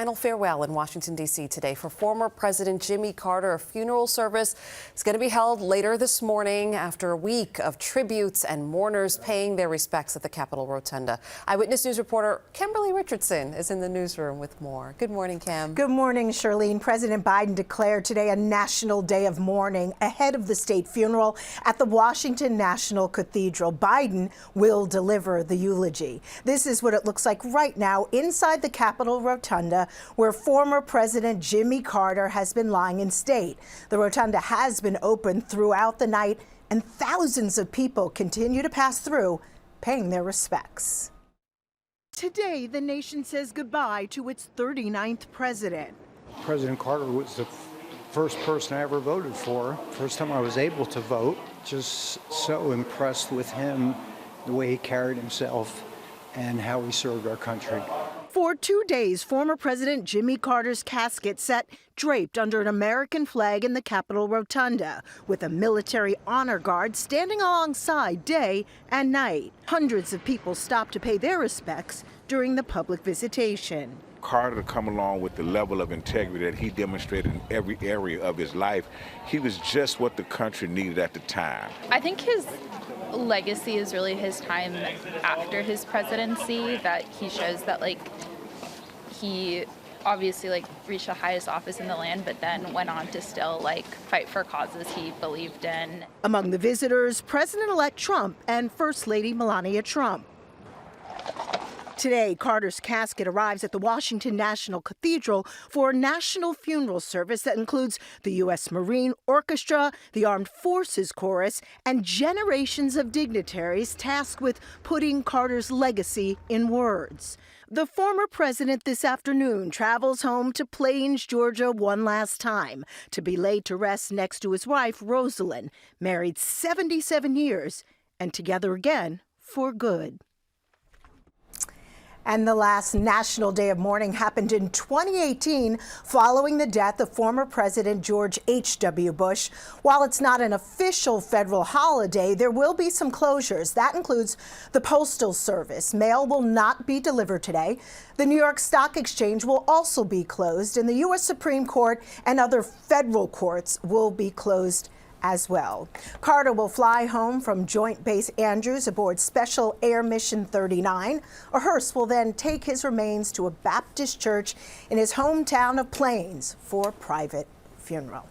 Final farewell in Washington, D.C. today for former President Jimmy Carter. A funeral service is going to be held later this morning after a week of tributes and mourners paying their respects at the Capitol Rotunda. Eyewitness News reporter Kimberly Richardson is in the newsroom with more. Good morning, Kim. Good morning, Charlene. President Biden declared today a national day of mourning ahead of the state funeral at the Washington National Cathedral. Biden will deliver the eulogy. This is what it looks like right now inside the Capitol Rotunda, where former President Jimmy Carter has been lying in state. The rotunda has been open throughout the night, and thousands of people continue to pass through, paying their respects. Today, the nation says goodbye to its 39th president. President Carter was the first person I ever voted for. First time I was able to vote. Just so impressed with him, the way he carried himself and how he served our country. For 2 days, former President Jimmy Carter's casket sat draped under an American flag in the Capitol Rotunda, with a military honor guard standing alongside day and night. Hundreds of people stopped to pay their respects during the public visitation. Carter to come along with the level of integrity that he demonstrated in every area of his life. He was just what the country needed at the time. I think his legacy is really his time after his presidency, that he shows that he obviously reached the highest office in the land, but then went on to still fight for causes he believed in. Among the visitors, President-elect Trump and First Lady Melania Trump. Today, Carter's casket arrives at the Washington National Cathedral for a national funeral service that includes the U.S. Marine Orchestra, the Armed Forces Chorus, and generations of dignitaries tasked with putting Carter's legacy in words. The former president this afternoon travels home to Plains, Georgia one last time to be laid to rest next to his wife, Rosalind, married 77 years and together again for good. And the last National Day of Mourning happened in 2018 following the death of former President George H.W. Bush. While it's not an official federal holiday, there will be some closures. That includes the Postal Service. Mail will not be delivered today. The New York Stock Exchange will also be closed, and the U.S. Supreme Court and other federal courts will be closed as well. Carter will fly home from Joint Base Andrews aboard Special Air Mission 39. A hearse will then take his remains to a Baptist church in his hometown of Plains for a private funeral.